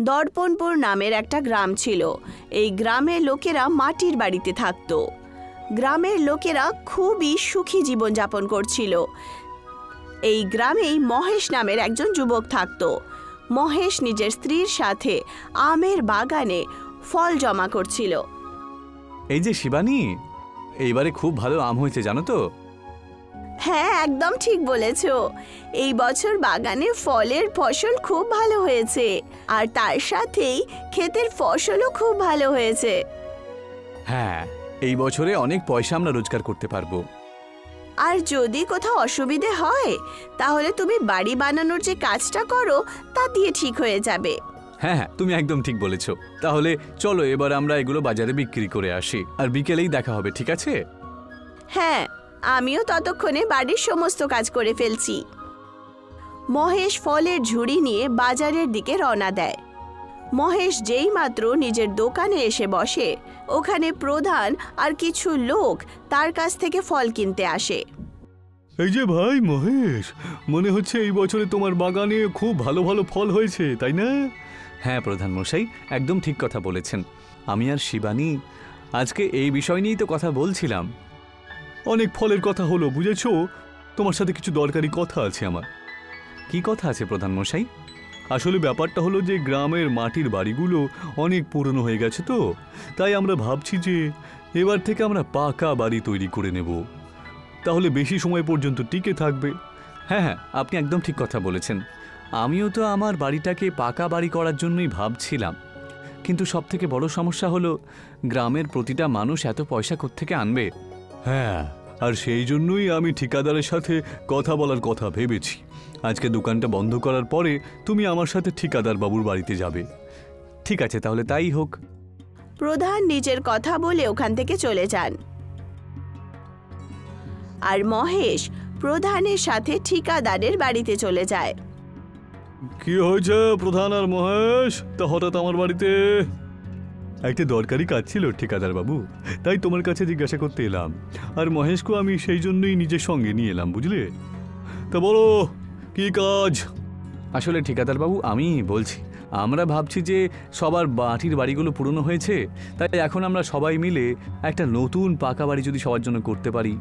দর্পণপুর নামের একটা গ্রাম ছিল। এই গ্রামের লোকেরা মাটির বাড়িতে থাকতো। গ্রামের লোকেরা খুবই সুখী জীবনযাপন করছিল। এই গ্রামেই মহেশ নামের একজন যুবক থাকতো। মহেশ নিজের স্ত্রীর সাথে আমের বাগানে ফল জমা করছিল। এই যে শিবানী, এইবারে খুব ভালো আম হয়েছে জানো তো? হ্যাঁ, একদম ঠিক বলেছ। এই বছর বাগানে ফলের ফসল খুব ভালো হয়েছে, আর তার সাথেই ক্ষেতের ফসলও খুব ভালো হয়েছে। হ্যাঁ, এই বছরে অনেক পয়সা আমরা রোজগার করতে পারবো। আর যদি কোথাও অসুবিধে হয় তাহলে তুমি বাড়ি বানানোর যে কাজটা করো তা দিয়ে ঠিক হয়ে যাবে। হ্যাঁ হ্যাঁ, তুমি একদম ঠিক বলেছো। তাহলে চলো এবার আমরা এগুলো বাজারে বিক্রি করে আসি, আর বিকেলেই দেখা হবে, ঠিক আছে? হ্যাঁ, আমিও ততক্ষণে বাড়ির সমস্ত কাজ করে ফেলছি। মহেশ ফলের ঝুড়ি নিয়ে বাজারের দিকে রওনা দেয়। মহেশ যেই মাত্র নিজের দোকানে এসে বসে, ওখানে প্রধান আর কিছু লোক তার কাছ থেকে ফল কিনতে আসে। এই যে ভাই মহেশ, মনে হচ্ছে এই বছরে তোমার বাগানে খুব ভালো ভালো ফল হয়েছে, তাই না? হ্যাঁ প্রধান মশাই, একদম ঠিক কথা বলেছেন। আমি আর শিবানী আজকে এই বিষয় নিয়েই তো কথা বলছিলাম। অনেক ফলের কথা হলো, বুঝেছো? তোমার সাথে কিছু দরকারি কথা আছে আমার। কি কথা আছে প্রধান মশাই? আসলে ব্যাপারটা হলো যে গ্রামের মাটির বাড়িগুলো অনেক পুরনো হয়ে গেছে, তো তাই আমরা ভাবছি যে এবার থেকে আমরা পাকা বাড়ি তৈরি করে নেব, তাহলে বেশি সময় পর্যন্ত টিকে থাকবে। হ্যাঁ হ্যাঁ, আপনি একদম ঠিক কথা বলেছেন। আমিও তো আমার বাড়িটাকে পাকা বাড়ি করার জন্যই ভাবছিলাম, কিন্তু সবথেকে বড় সমস্যা হলো গ্রামের প্রতিটা মানুষ এত পয়সা কোত্থেকে আনবে। হ্যাঁ, আর সেই জন্যই আমি ঠিকাদারের সাথে কথা বলার কথা ভেবেছি। আজকে দোকানটা বন্ধ করার পরে তুমি আমার সাথে ঠিকাদার বাবুর বাড়িতে যাবে। ঠিক আছে, তাহলে তাই হোক। প্রধান নিজের কথা বলে ওখান থেকে চলে যান, আর মহেশ প্রধানের সাথে ঠিকাদারের বাড়িতে চলে যায়। কি হয়েছে প্রধান আর মহেশ, তা হঠাৎ আমার বাড়িতে? একটা দরকারি কাজ ছিল ঠিকাদার বাবু, তাই তোমার কাছে জিজ্ঞাসা করতে এলাম। আর মহেশকে আমি সেই জন্যই নিজের সঙ্গে নিয়ে এলাম, বুঝলে? তা বলো, কি কাজ? আসলে ঠিকাদার বাবু, আমি বলছি, আমরা ভাবছি যে সবার মাটির বাড়িগুলো পুরনো হয়েছে, তাই এখন আমরা সবাই মিলে একটা নতুন পাকা বাড়ি যদি সবার জন্য করতে পারি।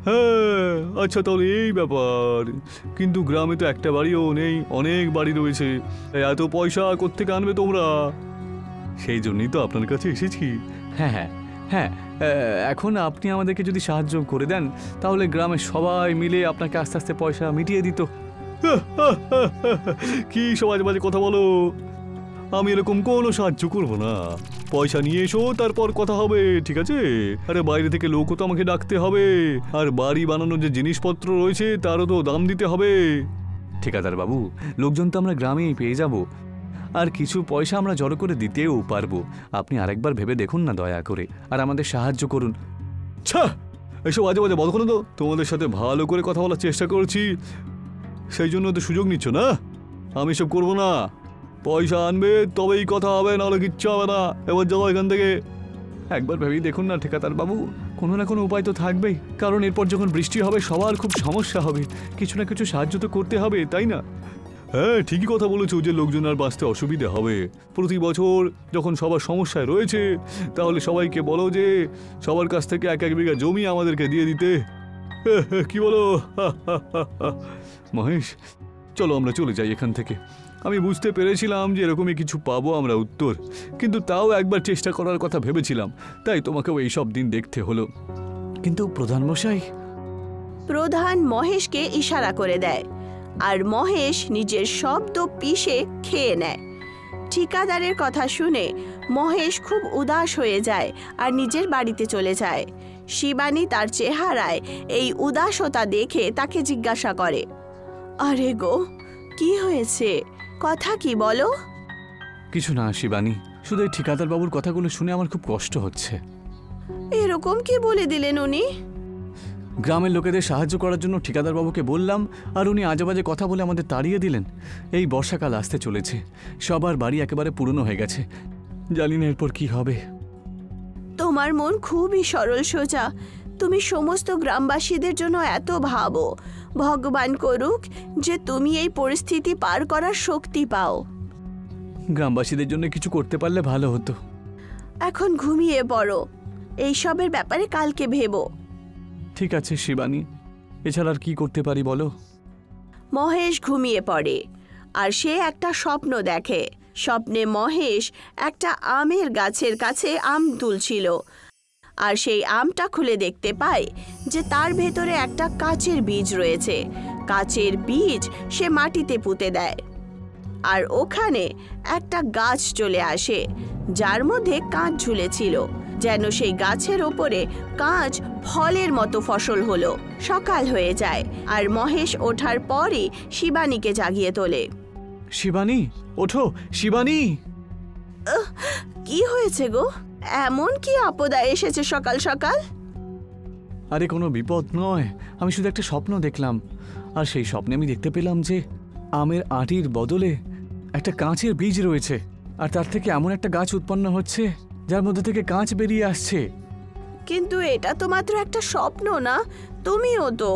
হ্যাঁ, আচ্ছা তাহলে এই ব্যাপার। কিন্তু গ্রামে তো একটা বাড়িও নেই, অনেক বাড়ি রয়েছে, এত পয়সা কোত্থেকে আনবে তোমরা? সেই জন্যই তো আপনার কাছে এসেছি। হ্যাঁ হ্যাঁ হ্যাঁ, এখন আপনি আমাদেরকে যদি সাহায্য করে দেন তাহলে গ্রামের সবাই মিলে আপনাকে আস্তে আস্তে পয়সা মিটিয়ে দিত। কি সমাজ বাজে কথা বলো, আমি এরকম কোনো সাহায্য করবো না। পয়সা নিয়ে এসো, তারপর কথা হবে, ঠিক আছে? আরে বাইরে থেকে লোকও তো আমাকে ডাকতে হবে, আর বাড়ি বানানোর যে জিনিসপত্র রয়েছে তারও তো দাম দিতে হবে। ঠিকাদার বাবু, লোকজন তো আমরা গ্রামেই পেয়ে যাব, আর কিছু পয়সা আমরা জড়ো করে দিতেও পারবো। আপনি আরেকবার ভেবে দেখুন না দয়া করে, আর আমাদের সাহায্য করুন। ছা, এসব বাজে বাজে বলো তো। তোমাদের সাথে ভালো করে কথা বলার চেষ্টা করছি, সেই জন্য তো সুযোগ নিচ্ছ না। আমি এসব করবো না, পয়সা আনবে তবেই কথা হবে, নাহলে কিচ্ছু হবে না। এবার যাবো এখান থেকে। একবার ভেবেই দেখুন না ঠিকাদার বাবু, কোনো না কোনো উপায় তো থাকবেই, কারণ এরপর যখন বৃষ্টি হবে সবার খুব সমস্যা হবে, কিছু না কিছু সাহায্য তো করতে হবে, তাই না? হ্যাঁ, ঠিকই কথা বলেছো যে লোকজন আর বাঁচতে অসুবিধে হবে। প্রতি বছর যখন সবার সমস্যায় রয়েছে, তাহলে সবাইকে বলো যে সবার কাছ থেকে 1-1 বিঘা জমি আমাদেরকে দিয়ে দিতে। কি বলো? মহেশ, চলো আমরা চলে যাই এখান থেকে। আমি বুঝতে পেরেছিলাম যে এরকমই কিছু পাবো আমরা উত্তর, কিন্তু তাও একবার চেষ্টা করার কথা ভেবেছিলাম, তাই তোমাকেও এইসব দিন দেখতে হলো। কিন্তু প্রধান মশাই। প্রধান মহেশকে ইশারা করে দেয়, আর মহেশ নিজের শব্দ পিষে খেয়ে নেয়। ঠিকাদারের কথা শুনে মহেশ খুব উদাস হয়ে যায় আর নিজের বাড়িতে চলে যায়। শিবানী তার চেহারায় এই উদাসতা দেখে তাকে জিজ্ঞাসা করে, আরে গো, কি হয়েছে? কথা কি বলো? কিছু না শিবানী, শুধু এই ঠিকাদার বাবুর কথাগুলো শুনে আমার খুব কষ্ট হচ্ছে। এরকম কি বলে দিলেন উনি? গ্রামের লোকেদের সাহায্য করার জন্য ঠিকাদার বাবুকে বললাম, আর উনি আজেবাজে কথা বলে আমাদের তাড়িয়ে দিলেন। এই বর্ষাকাল আসতে চলেছে, সবার বাড়ি একেবারে পুরনো হয়ে গেছে, জানি না এরপর কি হবে। তোমার মন খুবই সরল সোজা, তুমি সমস্ত গ্রামবাসীদের জন্য এত ভাবো। ভগবান করুক যে তুমি এই পরিস্থিতি পার করার শক্তি পাও। গ্রামবাসীদের জন্য কিছু করতে পারলে ভালো হতো। এখন ঘুমিয়ে পড়ো, এইসবের ব্যাপারে কালকে ভেবো। ঠিক আছে শিবানী, এছাড়া আর কি করতে পারি বলো? মহেশ ঘুমিয়ে পড়ে আর সে একটা স্বপ্ন দেখে। স্বপ্নে মহেশ একটা আমের গাছের কাছে আম তুলছিল, আর সেই আমটা খুলে দেখতে পায় যে তার ভেতরে একটা কাচের বীজ রয়েছে। কাচের বীজ সে মাটিতে পুঁতে দেয়, আর ওখানে একটা গাছ চলে আসে যার মধ্যে কাঁচ ঝুলেছিল, যেন সেই গাছের ওপরে কাঁচ ফলের মতো ফসল হলো। সকাল হয়ে যায় আর মহেশ ওঠার পরই শিবানীকে জাগিয়ে তোলে। শিবানী, ওঠো শিবানী! কি হয়েছে গো? এমন কি আপদা এসেছে সকাল সকাল? আরে কোনো বিপদ নয়, আমি শুধু একটা স্বপ্ন দেখলাম, আর সেই স্বপ্নে আমি দেখতে পেলাম যে আমের আটির বদলে একটা কাঁচের বীজ রয়েছে, আর তার থেকে এমন একটা গাছ উৎপন্ন হচ্ছে যার মধ্যে থেকে কাঁচ বেরিয়ে আসছে। কিন্তু এটা তো মাত্র একটা স্বপ্ন না, তুমিও তো।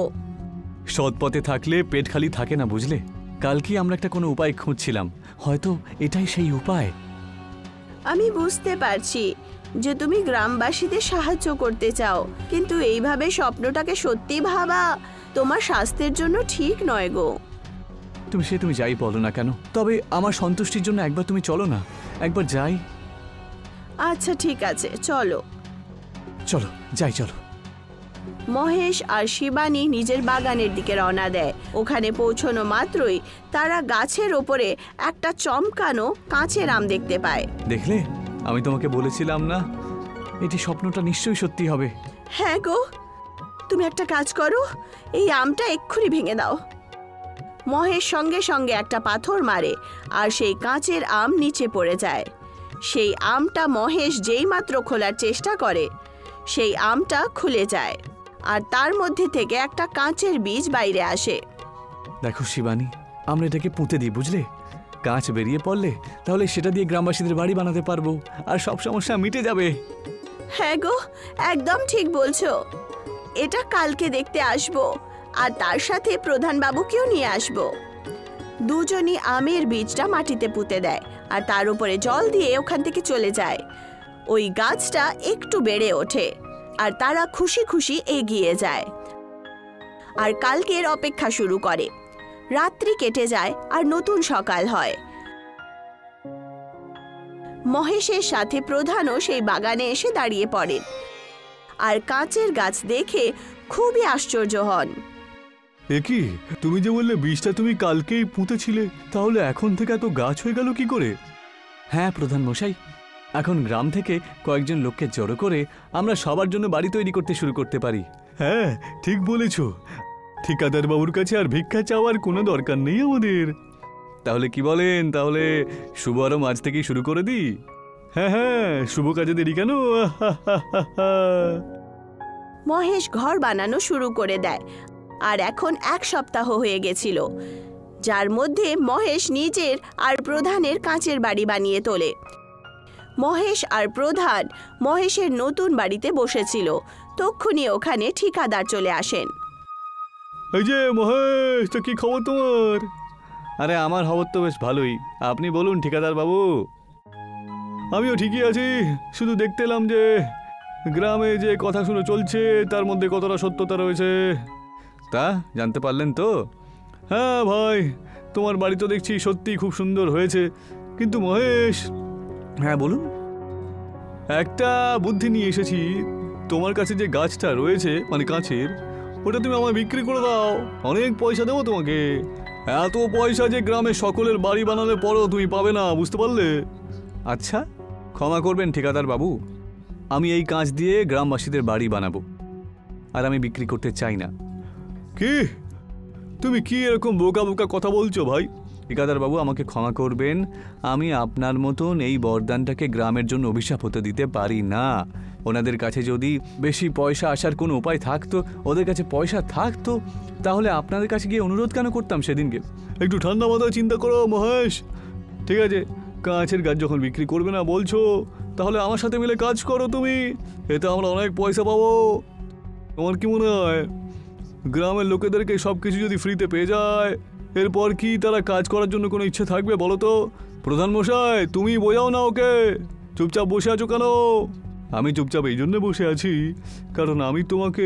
সৎ পথে থাকলে পেট খালি থাকে না, বুঝলে? কালকেই আমরা একটা কোনো উপায় খুঁজছিলাম, হয়তো এটাই সেই উপায়। আমি বুঝতে পারছি যে তুমি গ্রামবাসীদের সাহায্য করতে চাও, কিন্তু এইভাবে স্বপ্নটাকে সত্যি ভাবা তোমার স্বাস্থ্যের জন্য ঠিক নয় গো। তুমি যাই বলো না কেন, তবে আমার সন্তুষ্টির জন্য একবার তুমি চলো না, একবার যাই। আচ্ছা ঠিক আছে, চলো। চলো যাই, চলো। মহেশ আর শিবানী নিজের বাগানের দিকে রওনা দেয়। ওখানে পৌঁছানো মাত্রই তারা গাছের ওপরে একটা চমকানো কাঁচের আম দেখতে পায়। দেখলে, আমি তোমাকে বলেছিলাম না, এটি স্বপ্নটা নিশ্চয়ই সত্যি হবে। হ্যাঁ গো, তুমি একটা কাজ করো, এই আমটা এক্ষুনি ভেঙে দাও। মহেশ সঙ্গে সঙ্গে একটা পাথর মারে আর সেই কাঁচের আম নিচে পড়ে যায়। সেই আমটা মহেশ যেই মাত্র খোলার চেষ্টা করে, সেই আমটা খুলে যায় আর তার মধ্যে থেকে একটা কাঁচের বীজ বাইরে আসে। দেখো শিবানী, আমরা এটাকে পুঁতে দিই, বুঝলে? কাঁচ বেরিয়ে পড়লে তাহলে সেটা দিয়ে গ্রামবাসীদের বাড়ি বানাতে পারবো, আর সব সমস্যা মিটে যাবে। হ্যাঁ গো, একদম ঠিক বলছো। এটা কালকে দেখতে আসবো, আর তার সাথে প্রধান বাবুকেও নিয়ে আসবো। দুজনই আমের বীজটা মাটিতে পুঁতে দেয় আর তার উপরে জল দিয়ে ওখান থেকে চলে যায়। ওই গাছটা একটু বেড়ে ওঠে আর তারা খুশি খুশি এগিয়ে যায় আর কালকের অপেক্ষা শুরু করে। রাত্রি কেটে যায় আর নতুন সকাল হয়। মহেশের সাথে প্রধানও সেই বাগানে এসে দাঁড়িয়ে পড়েন আর কাঁচের গাছ দেখে খুবই আশ্চর্য হন। এ কি, তুমি যে বললে বীজটা তুমি কালকেই পুঁতেছিলে, তাহলে এখন থেকে এত গাছ হয়ে গেল কি করে? হ্যাঁ প্রধান মশাই, এখন গ্রাম থেকে কয়েকজন লোককে জড়ো করে আমরা সবার জন্য বাড়ি তৈরি করতে শুরু করতে পারি। হ্যাঁ, ঠিক বলেছ। ঠিকাদার বাবুর কাছে আর ভিক্ষা চাওয়ার কোনো দরকার নেই আমাদের। তাহলে কি বলেন, তাহলে শুভ আরো আজ থেকেই শুরু করে দিই? হ্যাঁ হ্যাঁ, শুভ কাজে দেরি কেন? মহেশ ঘর বানানো শুরু করে দেয় আর এখন 1 সপ্তাহ হয়ে গেছিল, যার মধ্যে মহেশ নিজের আর প্রধানের কাঁচের বাড়ি বানিয়ে তোলে। মহেশ আর প্রধান মহেশের নতুন বাড়িতে বসেছিল, তক্ষুনি ওখানে ঠিকাদার চলে আসেন। এই যে মহেশ, তো কি খবর তোমার? আরে আমার খবর তো বেশ ভালোই, আপনি বলুন ঠিকাদার বাবু। আমিও ঠিকই আছি, শুধু দেখতে এলাম যে গ্রামে যে কথা শুনে চলছে তার মধ্যে কতটা সত্যতা রয়েছে। তা জানতে পারলেন তো? হ্যাঁ ভাই, তোমার বাড়ি তো দেখছি সত্যি খুব সুন্দর হয়েছে, কিন্তু মহেশ, হ্যাঁ বলুন। একটা বুদ্ধি নিয়ে এসেছি। তোমার কাছে যে গাছটা রয়েছে, মানে কাঁচের, ওটা তুমি আমায় বিক্রি করে দাও, অনেক পয়সা দেবো তোমাকে। এত পয়সা যে গ্রামে সকলের বাড়ি বানালে পরও তুমি পাবে না, বুঝতে পারলে? আচ্ছা, ক্ষমা করবেন ঠিকাদার বাবু, আমি এই কাঁচ দিয়ে গ্রামবাসীদের বাড়ি বানাবো, আর আমি বিক্রি করতে চাই না। কি, তুমি কি এরকম বোকা বোকা কথা বলছো ভাই? ঠিকাদার বাবু, আমাকে ক্ষমা করবেন, আমি আপনার মতন এই বরদানটাকে গ্রামের জন্য অভিশাপ হতে দিতে পারি না। ওনাদের কাছে যদি বেশি পয়সা আসার কোনো উপায় থাকতো, ওদের কাছে পয়সা থাকতো, তাহলে আপনাদের কাছে গিয়ে অনুরোধ কেন করতাম সেদিনকে? একটু ঠান্ডা মাথায় চিন্তা করো মহেশ। ঠিক আছে, কাঁচের গাছ যখন বিক্রি করবে না বলছো, তাহলে আমার সাথে মিলে কাজ করো তুমি, এতে আমরা অনেক পয়সা পাবো। তোমার কি মনে হয়, গ্রামের লোকেদেরকে সব কিছু যদি ফ্রিতে পেয়ে যায়, এরপর কি তারা কাজ করার জন্য কোনো ইচ্ছে থাকবে বলো তো? প্রধান মশাই, তুমি বোঝাও না ওকে। চুপচাপ বসে আছো কেন? আমি চুপচাপ এই জন্য বসে আছি কারণ আমি তোমাকে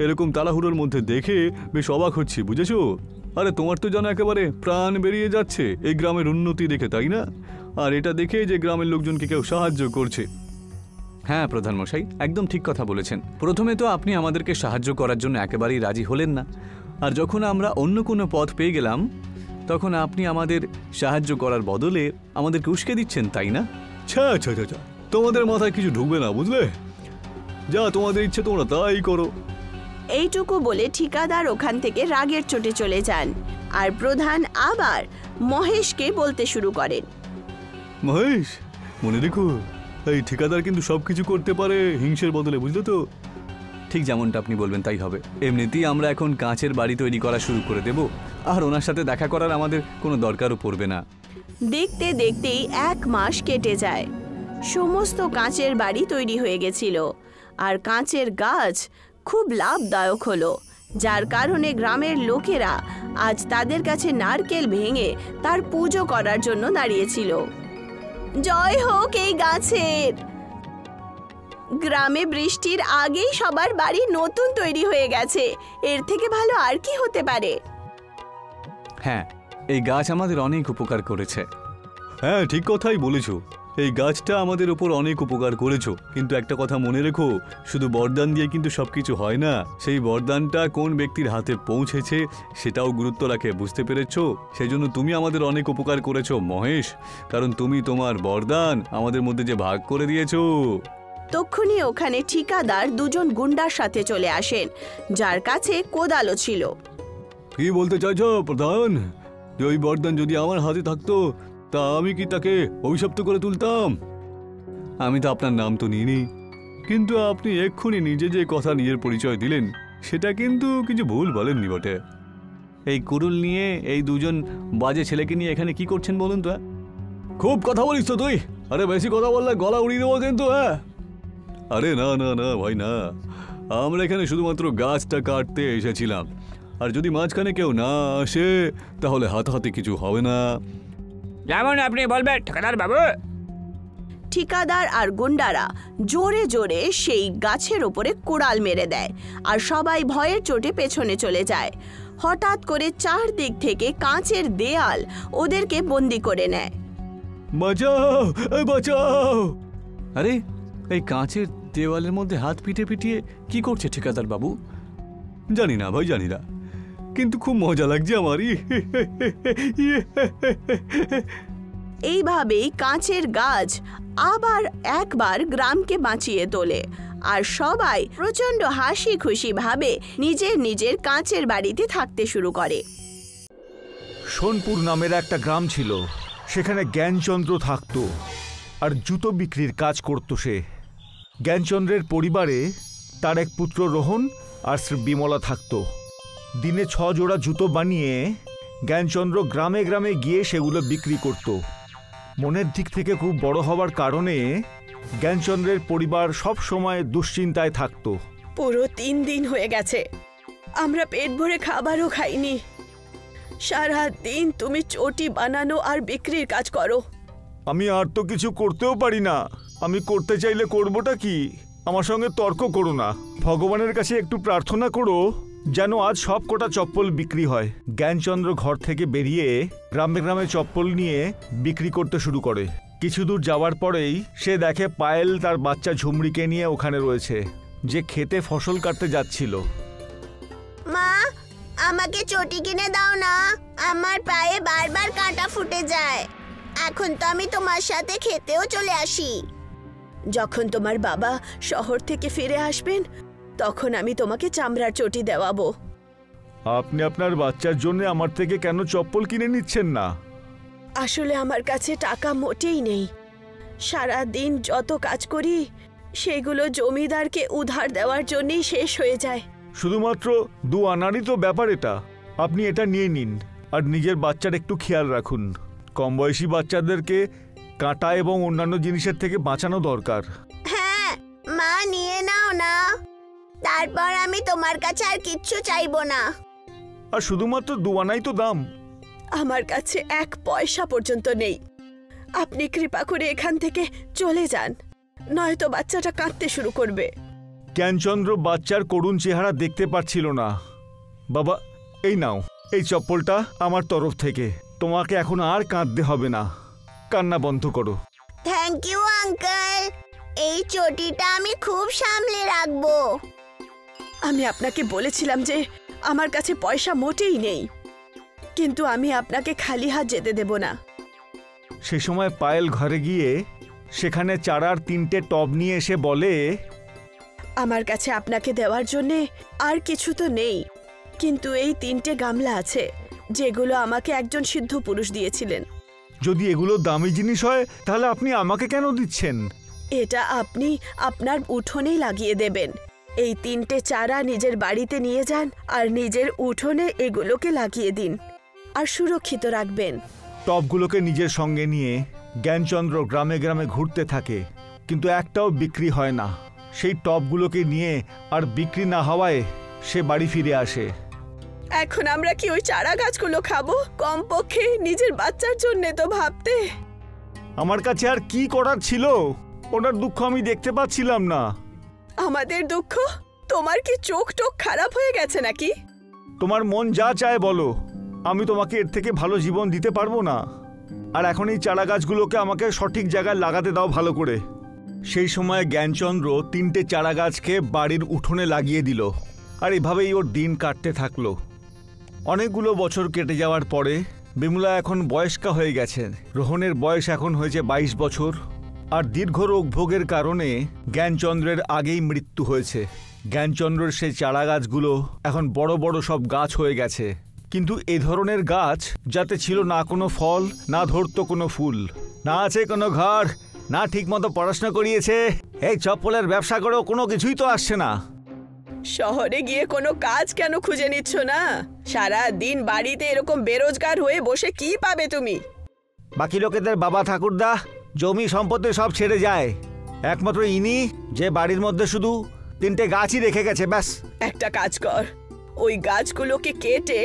এরকম তাড়াহুড়োর মধ্যে দেখে বেশ অবাক হচ্ছি, বুঝেছো? আরে তোমার তো যেন একেবারে প্রাণ বেরিয়ে যাচ্ছে এই গ্রামের উন্নতি দেখে, তাই না? আর এটা দেখে যে গ্রামের লোকজনকে কেউ সাহায্য করছে। হ্যাঁ প্রধান মশাই, একদম ঠিক কথা বলেছেন। প্রথমে তো আপনি আমাদেরকে সাহায্য করার জন্য একেবারেই রাজি হলেন না, আর যখন আমরা অন্য কোনো পথ পেয়ে গেলাম তখন আপনি আমাদের সাহায্য করার বদলে আমাদেরকে উস্কে দিচ্ছেন, তাই না? ছা ছা ছা ছা, তোমাদের মাথায় কিছু ঢুকবে না, বুঝলে? যা তোমাদের ইচ্ছে তোমরা তাই করো। এইটুকু বলে ঠিকাদার ওখান থেকে রাগের চোটে চলে যান। আর প্রধান আবার মহেশকে বলতে শুরু করেন। মহেশ, মনে রেখো, এই ঠিকাদার কিন্তু সবকিছু করতে পারে হিংসের বদলে, বুঝলে তো? ঠিক যেমনটা আপনি বলবেন তাই হবে। এমনিতেই আমরা এখন কাঁচের বাড়ি তৈরি করা শুরু করে দেব, আর ওনার সাথে দেখা করার আমাদের কোনো দরকারও পড়বে না। দেখতে দেখতেই 1 মাস কেটে যায়। সমস্ত কাঁচের বাড়ি তৈরি হয়ে গেছিল, আর কাঁচের গাছ খুব লাভদায়ক হলো, যার কারণে গ্রামের লোকেরা আজ তাদের কাছে নারকেল ভেঙে তার পুজো করার জন্য দাঁড়িয়েছিল। জয় হোক এই গাছের! গ্রামে বৃষ্টির আগেই সবার বাড়ি নতুন তৈরি হয়ে গেছে, এর থেকে ভালো আর কি হতে পারে? হ্যাঁ, এই গাছ আমাদের অনেক উপকার করেছে। হ্যাঁ, ঠিক কথাই বলেছো। এই গাছটা আমাদের উপর অনেক উপকার করেছো, কিন্তু একটা কথা মনে রেখো, শুধু বরদান দিয়ে কিন্তু সবকিছু হয় না। সেই বরদানটা কোন ব্যক্তির হাতে পৌঁছেছে সেটাও গুরুত্ব রাখে, বুঝতে পেরেছো? সেই জন্য তুমি আমাদের অনেক উপকার করেছো মহেশ, কারণ তুমি তোমার বরদান আমাদের মধ্যে যে ভাগ করে দিয়েছো। তক্ষুনি ওখানে ঠিকাদার 2 জন গুন্ডার সাথে চলে আসেন, যার কাছে কোদালও ছিল। কি বলতে চাইছো প্রধান? যে ওই বরদান যদি আমার হাতে থাকতো তা আমি কি তাকে অভিশপ্ত করে তুলতাম? আমি তো আপনার নাম তো নিইনি, কিন্তু আপনি এক্ষুনি নিজে যে কথা নিজের পরিচয় দিলেন সেটা কিন্তু কিছু ভুল বলেননি বটে। এই কুড়ুল নিয়ে এই 2 জন বাজে ছেলেকে নিয়ে এখানে কি করছেন বলুন তো? খুব কথা বলিস তো তুই। আরে বেশি কথা বললে গলা উড়িয়ে দেবো কিন্তু। হ্যাঁ, আরে না না না ভাই না, আমরা এখানে শুধুমাত্র গাছটা কাটতে এসেছিলাম, আর যদি মাঝখানে কেউ না আসে তাহলে হাতাহাতি কিছু হবে না। যেমন আপনি বলবেন ঠিকাদার বাবু। ঠিকাদার আর গুন্ডারা জোরে জোরে সেই গাছের ওপরে কোড়াল মেরে দেয়, আর সবাই ভয়ের চোটে পেছনে চলে যায়। হঠাৎ করে চারদিক থেকে কাঁচের দেয়াল ওদেরকে বন্দি করে নেয়। বাঁচাও, বাঁচাও! আরে এই কাঁচের দেওয়ালের মধ্যে হাত পিটিয়ে পিটিয়ে কি করছে ঠিকাদার বাবু? জানি না ভাই, জানি না, কিন্তু খুব মজা লাগছে আমার। এইভাবেই কাঁচের গাছ আবার একবার গ্রামকে বাঁচিয়ে তোলে, আর সবাই প্রচন্ড হাসি খুশি ভাবে নিজের নিজের কাঁচের বাড়িতে থাকতে শুরু করে। সোনপুর নামের একটা গ্রাম ছিল, সেখানে জ্ঞানচন্দ্র থাকত আর জুতো বিক্রির কাজ করত সে। জ্ঞানচন্দ্রের পরিবারে তার এক পুত্র রোহন আর শ্রী বিমলা থাকত। দিনে 6 জোড়া জুতো বানিয়ে জ্ঞানচন্দ্র গ্রামে গ্রামে গিয়ে সেগুলো বিক্রি করত। মনের দিক থেকে খুব বড় হওয়ার কারণে জ্ঞানচন্দ্রের পরিবার সব সময় দুশ্চিন্তায় থাকত। পুরো 3 দিন হয়ে গেছে, আমরা পেট ভরে খাবারও খাইনি। সারা দিন তুমি চটি বানানো আর বিক্রির কাজ করো। আমি আর তো কিছু করতেও পারি না। আমি করতে চাইলে করবোটা কি? আমার সঙ্গে তর্ক করো না। ভগবানের কাছে একটু প্রার্থনা করো যেন আজ সব কটা চপ্পল বিক্রি হয়। জ্ঞানচন্দ্র ঘর থেকে বেরিয়ে গ্রামে গ্রামে চপ্পল নিয়ে বিক্রি করতে শুরু করে। কিছু দূর যাওয়ার পরেই সে দেখে পায়েল তার বাচ্চা ঝুমড়িকে নিয়ে ওখানে রয়েছে, যে খেতে ফসল কাটতে যাচ্ছিল। মা, আমাকে চটি কিনে দাও না, আমার পায়ে বারবার কাঁটা ফুটে যায়। এখন তো আমি তোমার সাথে খেতেও চলে আসি। যখন তোমার বাবা শহর থেকে ফিরে আসবেন তখন আমি তোমাকে চামড়ার চটি দেওয়াবো। আপনি আপনার বাচ্চার জন্য আমার থেকে কেন চপ্পল কিনে নিচ্ছেন না? আসলে আমার কাছে টাকা মোটেই নেই। সারা দিন যত কাজ করি সেগুলো জমিদারকে উধার দেওয়ার জন্যই শেষ হয়ে যায়। শুধুমাত্র 2 আনারই তো ব্যাপার এটা। আপনি এটা নিয়ে নিন আর নিজের বাচ্চার একটু খেয়াল রাখুন। কম বয়সী বাচ্চাদেরকে কাঁটা এবং অন্যান্য জিনিসের থেকে বাঁচানো দরকার। হ্যাঁ মা, নিয়ে নাও না, তারপর আমি তোমার কাছে আর কিচ্ছু চাইবো না। আর শুধুমাত্র 2 আনাই তো দাম। আমার কাছে 1 পয়সা পর্যন্ত নেই। আপনি কৃপা করে এখান থেকে চলে যান, নয়তো বাচ্চাটা কাঁদতে শুরু করবে। জ্ঞানচন্দ্র বাচ্চার করুণ চেহারা দেখতে পাচ্ছিল না। বাবা, এই নাও, এই চপ্পলটা আমার তরফ থেকে। তোমাকে এখন আর কাঁদতে হবে না, কান্না বন্ধ করো। থ্যাংক ইউ আঙ্কেল, এই চটিটা আমি খুব সামলে রাখবো। আমি আপনাকে বলেছিলাম যে আমার কাছে পয়সা মোটেই নেই, কিন্তু আমি আপনাকে খালি হাত যেতে দেব না। সে সময় পায়েল ঘরে গিয়ে সেখানে চারার 3টে টব নিয়ে এসে বলে, আমার কাছে আপনাকে দেওয়ার জন্যে আর কিছু তো নেই, কিন্তু এই 3টে গামলা আছে যেগুলো আমাকে একজন সিদ্ধ পুরুষ দিয়েছিলেন। যদি এগুলো দামি জিনিস হয় তাহলে আপনি আমাকে কেন দিচ্ছেন? এটা আপনি আপনার উঠোনেই লাগিয়ে দেবেন। এই 3টে চারা নিজের বাড়িতে নিয়ে যান আর নিজের উঠোনে এগুলোকে লাগিয়ে দিন আর সুরক্ষিত রাখবেন। টবগুলোকে নিজের সঙ্গে নিয়ে জ্ঞানচন্দ্র গ্রামে গ্রামে ঘুরতে থাকে, কিন্তু একটাও বিক্রি হয় না। সেই টবগুলোকে নিয়ে আর বিক্রি না হওয়ায় সে বাড়ি ফিরে আসে। এখন আমরা কি ওই চারা গাছগুলো খাবো? কমপক্ষে নিজের বাচ্চার জন্য তো ভাবতে। আমার কাছে আর কি করার ছিল? ওনার দুঃখ আমি দেখতে পাচ্ছিলাম না। আমাদের দুঃখ? তোমার কি চোখ টোক খারাপ হয়ে গেছে নাকি? তোমার মন যা চায় বলো, আমি তোমাকে এর থেকে ভালো জীবন দিতে পারবো না। আর এখন এই চারা গাছগুলোকে আমাকে সঠিক জায়গায় লাগাতে দাও ভালো করে। সেই সময় জ্ঞানচন্দ্র 3টে চারা গাছকে বাড়ির উঠোনে লাগিয়ে দিল, আর এভাবেই ওর দিন কাটতে থাকলো। অনেকগুলো বছর কেটে যাওয়ার পরে বিমলা এখন বয়স্কা হয়ে গেছেন। রোহনের বয়স এখন হয়েছে 22 বছর, আর দীর্ঘ রোগ ভোগের কারণে জ্ঞানচন্দ্রের আগেই মৃত্যু হয়েছে। জ্ঞানচন্দ্রের সেই চারা গাছগুলো এখন বড় বড় সব গাছ হয়ে গেছে, কিন্তু এ ধরনের গাছ যাতে ছিল না কোনো ফল, না ধরতো কোনো ফুল, না আছে কোনো ঘর, না ঠিকমতো পড়াশোনা করিয়েছে। এই চপ্পলের ব্যবসা করেও কোনো কিছুই তো আসছে না। শহরে গিয়ে কোনো কাজ কেন খুঁজে নিচ্ছ না? সারা দিন বাড়িতে এরকম বেরোজগার হয়ে বসে কি পাবে তুমি? বাকি লোকেদের বাবা ঠাকুরদা জমি সম্পত্তি সব ছেড়ে যায়, একমাত্র ইনি যে বাড়ির মধ্যে শুধু 3টে গাছই রেখে গেছে, ব্যাস। একটা কাজ কর, ওই গাছগুলোকে কেটে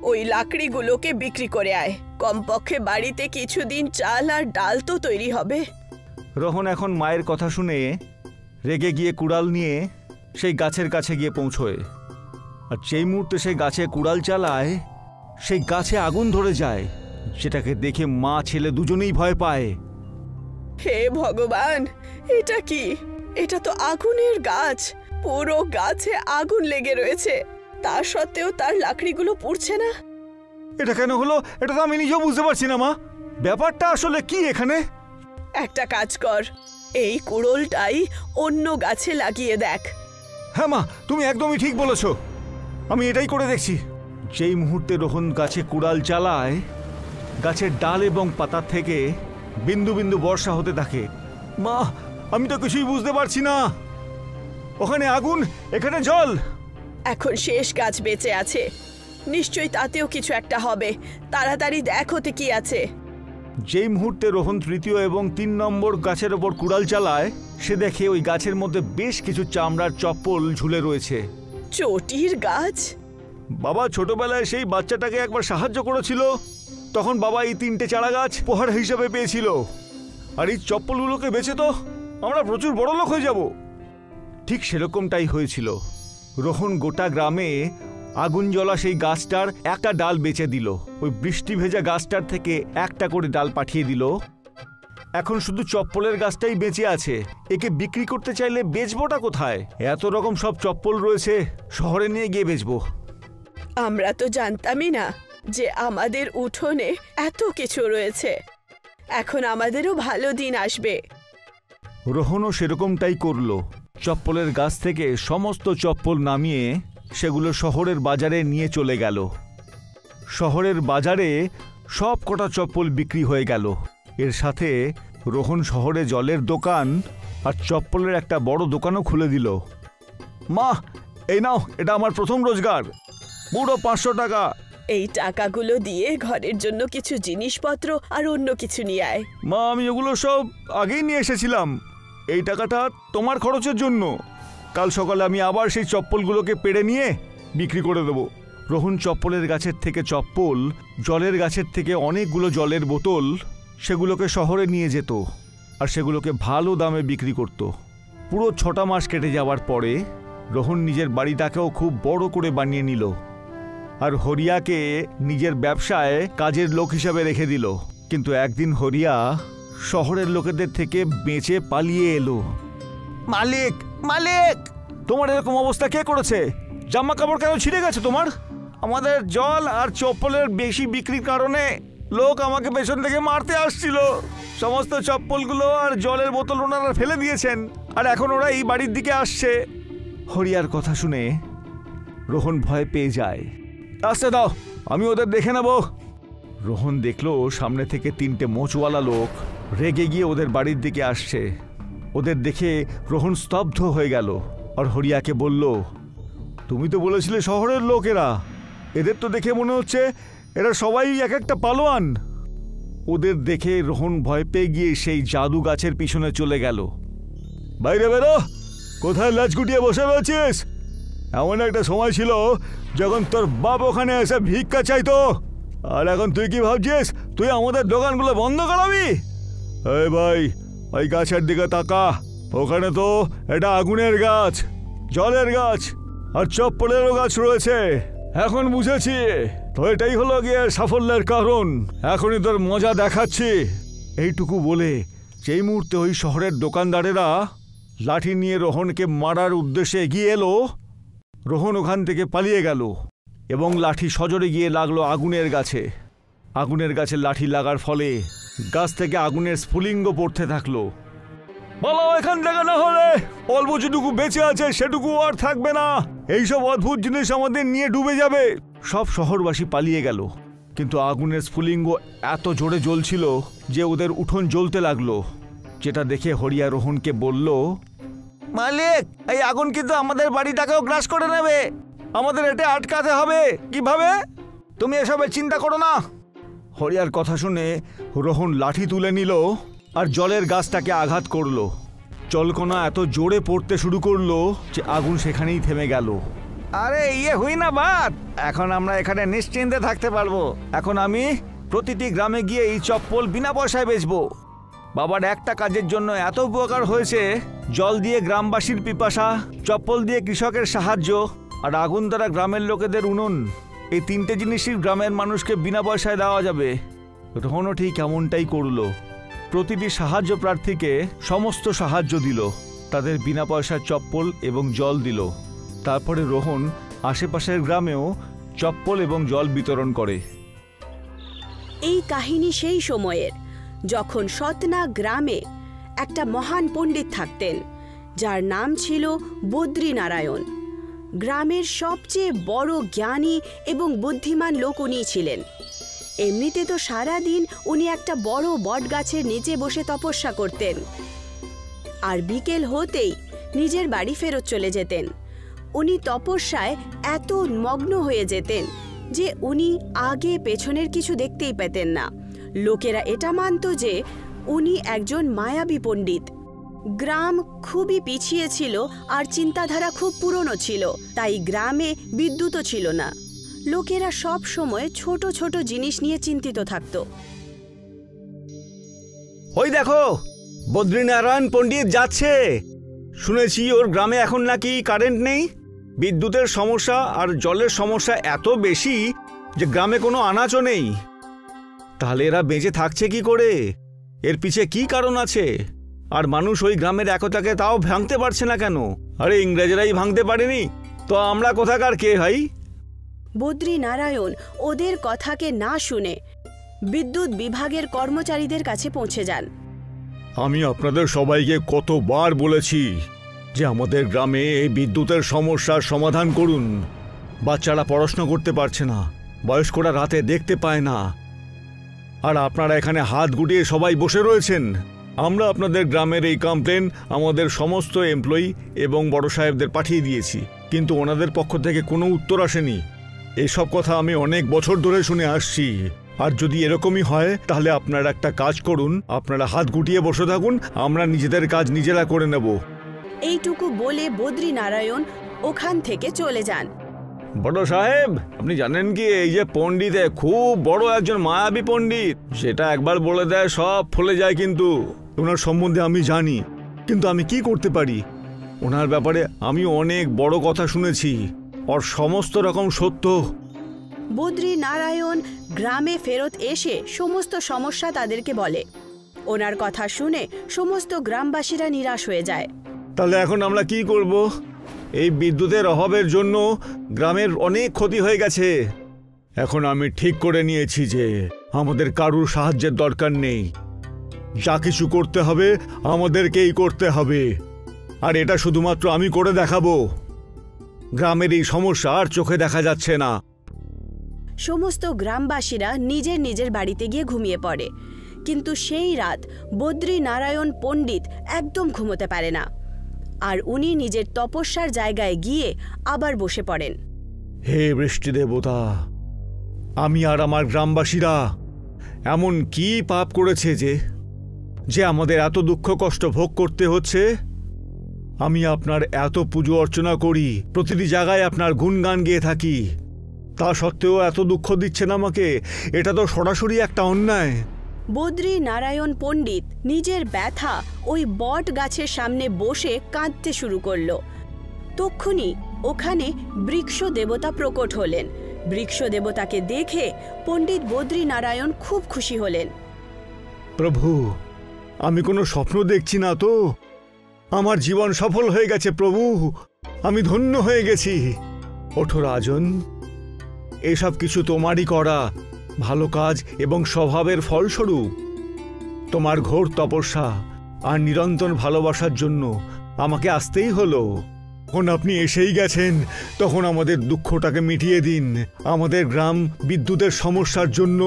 ওই লাকড়িগুলোকে বিক্রি করে আয়। কমপক্ষে বাড়িতে কিছুদিন চাল আর ডাল তো তৈরি হবে। রোহন এখন মায়ের কথা শুনে রেগে গিয়ে কুড়াল নিয়ে সেই গাছের কাছে গিয়ে পৌঁছয়, আর যেই মুহূর্তে সেই গাছে কুড়াল চালায় সেই গাছে আগুন ধরে যায়, যেটাকে দেখে মা ছেলে দুজনেই ভয় পায়। হে ভগবান, এটা কি? এটা তো আগুনের গাছ, পুরো গাছে আগুন লেগে রয়েছে, তা সত্ত্বেও তার লাকড়িগুলো পুড়ছে না। এটা কেন হলো? এটা তো আমি নিজেও বুঝতে পারছি না মা, ব্যাপারটা আসলে কি এখানে? একটা কাজ কর, এই কুড়োলটাই অন্য গাছে লাগিয়ে দেখ। হ্যাঁ মা, তুমি একদমই ঠিক বলেছ, আমি এটাই করে দেখছি। যেই মুহূর্তে রোহন গাছে কুড়াল চালায়, গাছের ডাল এবং পাতা থেকে বিন্দু বিন্দু বর্ষা হতে থাকে। মা, আমি তো কিছুই বুঝতে পারছি না। ওখানে আগুন, এখানে জল। এখন শেষ গাছ বেঁচে আছে, নিশ্চয়ই তাতেও কিছু একটা হবে। তাড়াতাড়ি দেখ ওতে কি আছে। যেই মুহূর্তে রোহন 3য় এবং 3 নম্বর গাছের ওপর কুড়াল চালায়, সে দেখে ওই গাছের মধ্যে বেশ কিছু চামড়ার চপ্পল ঝুলে রয়েছে। চটির গাছ? বাবা ছোটবেলায় সেই বাচ্চাটাকে একবার সাহায্য করেছিল, তখন বাবা এই 3টে চারা গাছ উপহার হিসাবে পেয়েছিল। আর এই চপ্পলগুলোকে বেচে তো আমরা প্রচুর বড় লোক হয়ে যাব। ঠিক সেরকমটাই হয়েছিল। রোহন গোটা গ্রামে আগুন জ্বলা সেই গাছটার একটা ডাল বেচে দিল। ওই বৃষ্টি ভেজা গাছটার থেকে একটা করে ডাল পাঠিয়ে দিল। এখন শুধু চপ্পলের গাছটাই বেঁচে আছে। একে বিক্রি করতে চাইলে বেচবোটা কোথায়? এত রকম সব চপ্পল রয়েছে, শহরে নিয়ে গিয়ে বেচবো। আমরা তো জানতামই না যে আমাদের উঠোনে এত কিছু রয়েছে। এখন আমাদেরও ভালো দিন আসবে। রোহনও সেরকমটাই করলো। চপ্পলের গাছ থেকে সমস্ত চপ্পল নামিয়ে সেগুলো শহরের বাজারে নিয়ে চলে গেল। শহরের বাজারে সব কটা চপ্পল বিক্রি হয়ে গেল। এর সাথে রোহন শহরে জলের দোকান আর চপ্পলের একটা বড় দোকানও খুলে দিল। মা, এই নাও, এটা আমার প্রথম রোজগার, পুরো 500 টাকা। এই টাকাগুলো দিয়ে ঘরের জন্য কিছু জিনিসপত্র আর অন্য কিছু নিয়ে আয়। মা, আমি এগুলো সব আগেই নিয়ে এসেছিলাম। এই টাকাটা তোমার খরচের জন্য। কাল সকালে আমি আবার সেই চপ্পলগুলোকে পেড়ে নিয়ে বিক্রি করে দেবো। রোহন চপ্পলের গাছের থেকে চপ্পল, জলের গাছের থেকে অনেকগুলো জলের বোতল সেগুলোকে শহরে নিয়ে যেত আর সেগুলোকে ভালো দামে বিক্রি করত। পুরো 6টা মাস কেটে যাওয়ার পরে রোহন নিজের বাড়িটাকেও খুব বড় করে বানিয়ে নিল আর হরিয়াকে নিজের ব্যবসায় কাজের লোক হিসাবে রেখে দিল। কিন্তু একদিন হরিয়া শহরের লোকেদের থেকে বেঁচে পালিয়ে এলো। মালিক, মালিক, তোমার এরকম অবস্থা কে করেছে? জামা কাপড় কেন ছিঁড়ে গেছে তোমার? আমাদের জল আর চপ্পলের বেশি বিক্রির কারণে লোক আমাকে পেছন থেকে মারতে আসছিল। সমস্ত চপ্পলগুলো আর জলের বোতল ওনারা ফেলে দিয়েছেন আর এখন ওরা এই বাড়ির দিকে আসছে। হরিয়ার কথা শুনে রোহন ভয় পেয়ে যায়। আসতে দাও, আমি ওদের দেখে নেব। রোহন দেখলো সামনে থেকে 3টে মোচওয়ালা লোক রেগে গিয়ে ওদের বাড়ির দিকে আসছে। ওদের দেখে রোহন স্তব্ধ হয়ে গেল আর হরিয়াকে বলল, তুমি তো বলেছিলে শহরের লোকেরা, এদের তো দেখে মনে হচ্ছে এরা সবাই এক একটা পালোয়ান। ওদের দেখে রোহন ভয় পেয়ে গিয়ে সেই জাদু গাছের পিছনে চলে গেল। বাইরে বেরো, কোথায় লাজ গুটিয়ে বসে রয়েছিস? এমন একটা সময় ছিল যখন তোর বাপ ওখানে এসে ভিক্ষা চাইতো, আর এখন তুই কি ভাবছিস তুই আমাদের দোকানগুলো বন্ধ করাবি? এই ভাই, ওই গাছের দিকে তাকা। ওখানে তো এটা আগুনের গাছ, জলের গাছ আর চপ্পলেরও গাছ রয়েছে। এখন বুঝেছি তো এটাই হলো গিয়ে সাফল্যের কারণ। এখনই তোর মজা দেখাচ্ছি। এইটুকু বলে যেই মুহূর্তে ওই শহরের দোকানদারেরা লাঠি নিয়ে রোহনকে মারার উদ্দেশ্যে এগিয়ে এলো, রোহন ওখান থেকে পালিয়ে গেল এবং লাঠি সজোরে গিয়ে লাগলো আগুনের গাছে। আগুনের গাছে লাঠি লাগার ফলে গাছ থেকে আগুনের স্ফুলিঙ্গ পড়তে থাকলো। বলো এখান থেকে, না হলে অল্প যেটুকু বেঁচে আছে সেটুকু আর থাকবে না। এইসব অদ্ভুত জিনিস আমাদের নিয়ে ডুবে যাবে। সব শহরবাসী পালিয়ে গেল, কিন্তু আগুনের স্ফুলিঙ্গ এত জোরে জ্বলছিল যে ওদের উঠোন জ্বলতে লাগলো। যেটা দেখে হরিয়া রোহনকে বলল, মালিক, এই আগুন কিন্তু আমাদের বাড়িটাকেও গ্রাস করে নেবে। আমাদের এটা আটকাতে হবে। কিভাবে? তুমি এসবের চিন্তা করো না। হরিয়ার কথা শুনে রোহন লাঠি তুলে নিল আর জলের গাছটাকে আঘাত করলো। জলকণা এত জোরে পড়তে শুরু করলো যে আগুন সেখানেই থেমে গেল। আরে হই না বাদ, এখন আমরা এখানে নিশ্চিন্তে থাকতে পারবো। এখন আমি প্রতিটি গ্রামে গিয়ে এই চপ্পল বিনা পয়সায় বেচবো। বাবার একটা কাজের জন্য এত উপকার হয়েছে, জল দিয়ে গ্রামবাসীর পিপাসা, চপ্পল দিয়ে কৃষকের সাহায্য আর আগুন দ্বারা গ্রামের লোকেদের উনুন। এই 3টে জিনিসই গ্রামের মানুষকে বিনা পয়সায় দেওয়া যাবে। রোহনও ঠিক এমনটাই করলো। প্রতিটি সাহায্য প্রার্থীকে সমস্ত সাহায্য দিল, তাদের বিনা পয়সার চপ্পল এবং জল দিল। তারপরে রোহন আশেপাশের গ্রামেও চপ্পল এবং জল বিতরণ করে। এই কাহিনী সেই সময়ের, যখন সতনা গ্রামে একটা মহান পণ্ডিত থাকতেন, যার নাম ছিল বদ্রীনারায়ণ। গ্রামের সবচেয়ে বড় জ্ঞানী এবং বুদ্ধিমান লোক উনি ছিলেন। এমনিতে তো সারাদিন উনি একটা বড় বটগাছের নিচে বসে তপস্যা করতেন, আর বিকেল হতেই নিজের বাড়ি ফেরত চলে যেতেন। উনি তপস্যায় এত মগ্ন হয়ে যেতেন যে উনি আগে পেছনের কিছু দেখতেই পেতেন না। লোকেরা এটা মানত যে উনি একজন মায়াবী পণ্ডিত। গ্রাম খুবই পিছিয়ে ছিল আর চিন্তাধারা খুব পুরনো ছিল, তাই গ্রামে বিদ্যুৎও ছিল না। লোকেরা সব সময় ছোট ছোট জিনিস নিয়ে চিন্তিত থাকত। ওই দেখো, বদ্রীনারায়ণ পণ্ডিত যাচ্ছে। শুনেছি ওর গ্রামে এখন নাকি কারেন্ট নেই, বিদ্যুতের সমস্যা আর জলের সমস্যা এত বেশি যে গ্রামে কোনো আনাচও নেই। তাহলে এরা বেঁচে থাকছে কি করে? এর পিছে কি কারণ আছে? আর মানুষ ওই গ্রামের একতাকে তাও ভাঙতে পারছে না কেন? আরে ইংরেজরাই ভাঙতে পারেনি তো আমরা কোথাকার কে ভাই? বদ্রীনারায়ণ ওদের কথাকে না শুনে বিদ্যুৎ বিভাগের কর্মচারীদের কাছে পৌঁছে যান। আমি আপনাদের সবাইকে কতবার বলেছি যে আমাদের গ্রামে এই বিদ্যুতের সমস্যার সমাধান করুন। বাচ্চারা পড়াশোনা করতে পারছে না, বয়স্করা রাতে দেখতে পায় না, আর আপনারা এখানে হাত গুটিয়ে সবাই বসে রয়েছেন। আমরা আপনাদের গ্রামের এই কমপ্লেন আমাদের সমস্ত এমপ্লয়ি এবং বড় সাহেবদের পাঠিয়ে দিয়েছি, কিন্তু ওনাদের পক্ষ থেকে কোনো উত্তর আসেনি। এসব কথা আমি অনেক বছর ধরে শুনে আসছি। আর যদি এরকমই হয় তাহলে আপনারা একটা কাজ করুন, আপনারা হাত গুটিয়ে বসে থাকুন, আমরা নিজেদের কাজ নিজেরা করে নেব। এইটুকু বলে বদ্রীনারায়ণ ওখান থেকে চলে যান। বড় সাহেব, আপনি জানেন কি এই যে পণ্ডিতে খুব বড় একজন মায়াবী পণ্ডিত, সেটা একবার বলে দেয় সব ফলে যায়। কিন্তু ওনার সম্বন্ধে আমি জানি, কিন্তু আমি কি করতে পারি? ওনার ব্যাপারে আমি অনেক বড় কথা শুনেছি, ওর সমস্ত রকম সত্য। বদ্রী নারায়ণ গ্রামে ফেরত এসে সমস্ত সমস্যা তাদেরকে বলে। ওনার কথা শুনে সমস্ত গ্রামবাসীরা নিরাশ হয়ে যায়। তাহলে এখন আমরা কি করব? এই বিদ্যুতের অভাবের জন্য গ্রামের অনেক ক্ষতি হয়ে গেছে। এখন আমি ঠিক করে নিয়েছি যে আমাদের কারুর সাহায্যের দরকার নেই, যা কিছু করতে হবে আমাদেরকেই করতে হবে। আর এটা শুধুমাত্র আমি করে দেখাবো। গ্রামের এই সমস্যা আর চোখে দেখা যাচ্ছে না। সমস্ত গ্রামবাসীরা নিজের নিজের বাড়িতে গিয়ে ঘুমিয়ে পড়ে। কিন্তু সেই রাত বদ্রী নারায়ণ পণ্ডিত একদম ঘুমোতে পারে না, আর উনি নিজের তপস্যার জায়গায় গিয়ে আবার বসে পড়েন। হে বৃষ্টি দেবতা, আমি আর আমার গ্রামবাসীরা এমন কি পাপ করেছে যে আমাদের এত দুঃখ কষ্ট ভোগ করতে হচ্ছে? আমি আপনার এত পুজো অর্চনা করি, প্রতিটি জায়গায় আপনার গুণগান গেয়ে থাকি, তা সত্ত্বেও এত দুঃখ দিচ্ছেন আমাকে। এটা তো সরাসরি একটা অন্যায়। বদ্রী নারায়ণ পণ্ডিত নিজের ব্যথা ওই বট গাছের সামনে বসে কাঁদতে শুরু করল। তক্ষুনি ওখানে বৃক্ষ দেবতা প্রকট হলেন। বৃক্ষ দেবতাকে দেখে পণ্ডিত বদ্রী নারায়ণ খুব খুশি হলেন। প্রভু, আমি কোনো স্বপ্ন দেখছি না তো? আমার জীবন সফল হয়ে গেছে প্রভু, আমি ধন্য হয়ে গেছি। ওঠো রাজন, এসব কিছু তোমারই করা ভালো কাজ এবং স্বভাবের ফলস্বরূপ। তোমার ঘোর তপস্যা আর নিরন্তর ভালোবাসার জন্য আমাকে আসতেই হলো। যখন আপনি এসেই গেছেন তখন আমাদের দুঃখটাকে মিটিয়ে দিন। আমাদের গ্রাম বিদ্যুতের সমস্যার জন্য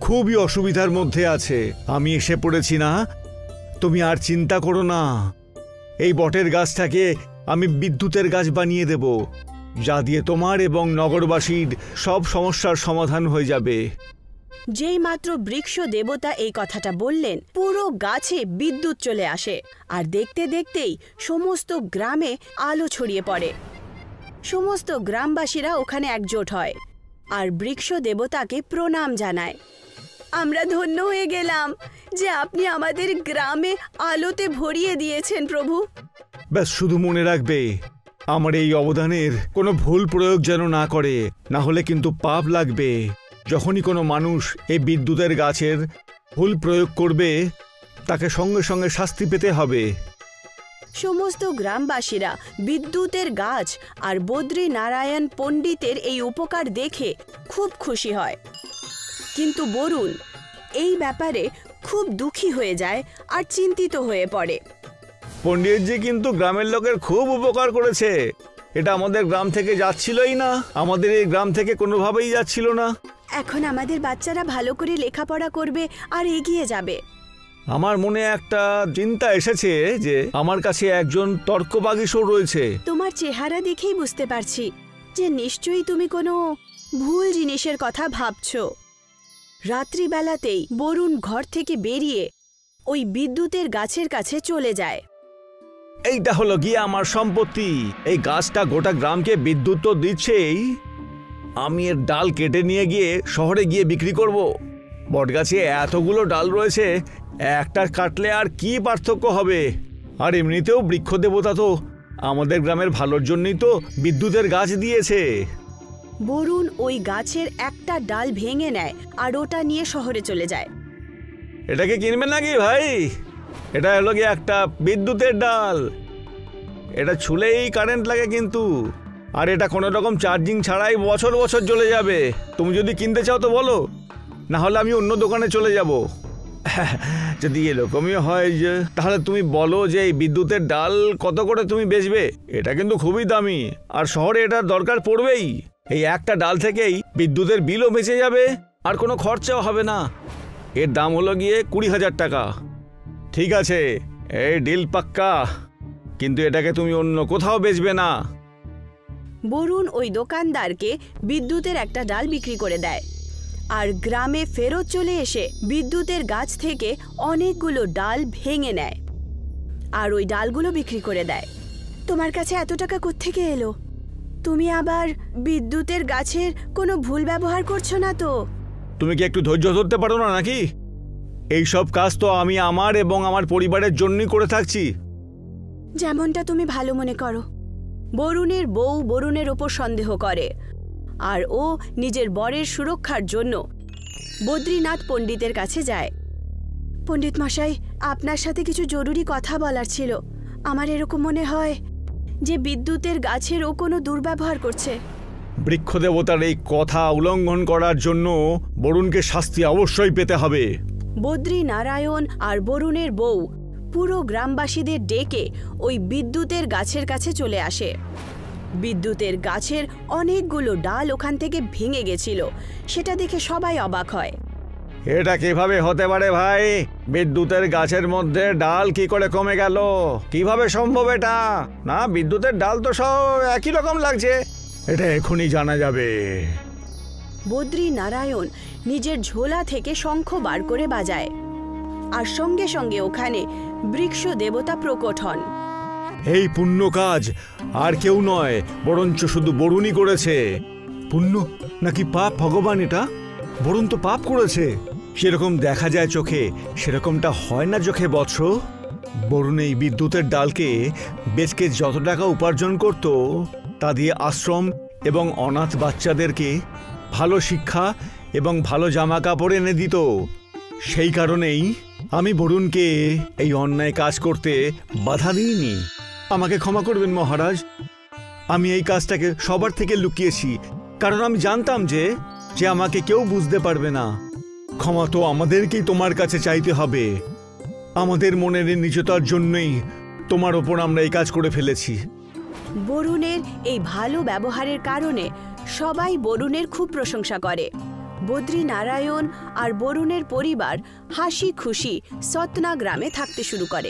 খুবই অসুবিধার মধ্যে আছে। আমি এসে পড়েছি না, তুমি আর চিন্তা করো না। এই বটের গাছটাকে আমি বিদ্যুতের গাছ বানিয়ে দেব, যা দিয়ে তোমার এবং নগরবাসীর সব সমস্যার সমাধান হয়ে যাবে। যেই মাত্র বৃক্ষ দেবতা এই কথাটা বললেন, পুরো গাছে বিদ্যুৎ চলে আসে, আর দেখতে দেখতেই সমস্ত গ্রামে আলো ছড়িয়ে পড়ে। সমস্ত গ্রামবাসীরা ওখানে একজোট হয় আর বৃক্ষ দেবতাকে প্রণাম জানায়। আমরা ধন্য হয়ে গেলাম যে আপনি আমাদের গ্রামে আলোতে ভরিয়ে দিয়েছেন প্রভু। ব্যাস, শুধু মনে রাখবে আমার এই অবদানের কোনো ভুল প্রয়োগ যেন না করে, না হলে কিন্তু পাপ লাগবে। যখনই কোনো মানুষ এই বিদ্যুতের গাছের ভুল প্রয়োগ করবে তাকে সঙ্গে সঙ্গে শাস্তি পেতে হবে। সমস্ত গ্রামবাসীরা বিদ্যুতের গাছ আর বদ্রী নারায়ণ পণ্ডিতের এই উপকার দেখে খুব খুশি হয়। কিন্তু বরুণ এই ব্যাপারে খুব দুঃখী হয়ে যায় আর চিন্তিত হয়ে পড়ে। পণ্ডিতজি কিন্তু গ্রামের লোকের খুব উপকার করেছে। এটা আমাদের গ্রাম থেকে যাচ্ছিলই না, আমাদের এই গ্রাম থেকে কোনোভাবেই যাচ্ছিল না। এখন আমাদের বাচ্চারা ভালো করে লেখাপড়া করবে আর এগিয়ে যাবে। আমার মনে একটা চিন্তা এসেছে যে আমার কাছে একজন তর্কবাগীশও রয়েছে। তোমার চেহারা দেখেই বুঝতে পারছি যে নিশ্চয়ই তুমি কোনো ভুল জিনিসের কথা ভাবছো। রাত্রিবেলাতেই বরুণ ঘর থেকে বেরিয়ে ওই বিদ্যুতের গাছের কাছে চলে যায়। এইটা হলো গিয়ে আমার সম্পত্তি। এই গাছটা গোটা গ্রামকে বিদ্যুৎ তো দিচ্ছেই, আমি এর ডাল কেটে নিয়ে গিয়ে শহরে গিয়ে বিক্রি করব। বটগাছে এতগুলো ডাল রয়েছে, একটা কাটলে আর কি পার্থক্য হবে? আর এমনিতেও বৃক্ষ দেবতা তো আমাদের গ্রামের ভালোর জন্যই তো বিদ্যুতের গাছ দিয়েছে। বরুণ ওই গাছের একটা ডাল ভেঙে নেয় আর ওটা নিয়ে শহরে চলে যায়। এটাকে কিনবেন নাকি ভাই? এটা হলো গিয়ে একটা বিদ্যুতের ডাল, এটা ছুলেই কারেন্ট লাগে কিন্তু, আর এটা কোনো রকম চার্জিং ছাড়াই বছর বছর চলে যাবে। তুমি যদি কিনতে চাও তো বলো, না হলে আমি অন্য দোকানে চলে যাব। যদি এরকমই হয় যে তাহলে তুমি বলো যে এই বিদ্যুতের ডাল কত করে তুমি বেচবে। এটা কিন্তু খুবই দামি, আর শহরে এটার দরকার পড়বেই। এই একটা ডাল থেকেই বিদ্যুতের বিলও বেঁচে যাবে আর কোনো খরচাও হবে না। এর দাম হলো গিয়ে 20,000 টাকা। ঠিক আছে, এই ডিল পাক্কা, কিন্তু এটাকে তুমি অন্য কোথাও বেচবে না। বরুণ ওই দোকানদারকে বিদ্যুতের একটা ডাল বিক্রি করে দেয় আর গ্রামে ফেরত চলে এসে বিদ্যুতের গাছ থেকে অনেকগুলো ডাল ভেঙে নেয় আর ওই ডালগুলো বিক্রি করে দেয়। তোমার কাছে এত টাকা কোত্থেকে এলো? তুমি আবার বিদ্যুতের গাছের কোনো ভুল ব্যবহার করছো না তো? তুমি কি একটু ধৈর্য ধরতে পারো না নাকি? এই সব কাজ তো আমি আমার এবং আমার পরিবারের জন্যই করে থাকছি। যেমনটা তুমি ভালো মনে করো। বরুণের বউ বরুণের ওপর সন্দেহ করে, আর ও নিজের বরের সুরক্ষার জন্য বদ্রীনাথ পণ্ডিতের কাছে যায়। পণ্ডিত মশাই, আপনার সাথে কিছু জরুরি কথা বলার ছিল। আমার এরকম মনে হয় যে বিদ্যুতের গাছের ও কোনো দুর্ব্যবহার করছে। বৃক্ষ দেবতার এই কথা উল্লঙ্ঘন করার জন্য বরুণকে শাস্তি অবশ্যই পেতে হবে। বদ্রী নারায়ণ আর বরুণের বউ পুরো গ্রামবাসীদের ডেকে ওই বিদ্যুতের গাছের কাছে চলে আসে। বিদ্যুতের গাছের অনেকগুলো ডাল ওখান থেকে ভেঙে গেছিল। সেটা দেখে সবাই অবাক হয়। এটা কিভাবে হতে পারে ভাই? বিদ্যুতের গাছের মধ্যে ডাল কি করে কমে গেল? কিভাবে সম্ভব এটা? না, বিদ্যুতের ডাল তো সব একই রকম লাগছে। এটা এখনই জানা যাবে। বদ্রী নারায়ণ নিজের ঝোলা থেকে শঙ্খ বার করে বাজায়, আর সঙ্গে সঙ্গে ওখানে বৃক্ষ দেবতা প্রকট হন। এই পুণ্য কাজ আর কেউ নয়, বরঞ্চ শুধু বরুণই করেছে। পুণ্য নাকি পাপ ভগবান? এটা বরুণ তো পাপ করেছে। সেরকম দেখা যায় চোখে, সেরকমটা হয় না চোখে বৎস। বরুণ এই বিদ্যুতের ডালকে বেচকে যত টাকা উপার্জন করত, তা দিয়ে আশ্রম এবং অনাথ বাচ্চাদেরকে ভালো শিক্ষা এবং ভালো জামা কাপড় এনে দিত। সেই কারণেই আমি বরুণকে এই অন্যায় কাজ করতে বাধা দিইনি। আমাকে ক্ষমা করবেন মহারাজ। আমি এই কাজটাকে সবার থেকে লুকিয়েছি, কারণ আমি জানতাম যে আমাকে কেউ বুঝতে পারবে না। ক্ষমা তো আমাদেরকেই তোমার কাছে চাইতে হবে। আমাদের মনের নিচতার জন্যই তোমার ওপর আমরা এই কাজ করে ফেলেছি। বরুণের এই ভালো ব্যবহারের কারণে সবাই বরুণের খুব প্রশংসা করে। বদ্রী নারায়ণ আর বরুণের পরিবার হাসি খুশি সতনা গ্রামে থাকতে শুরু করে।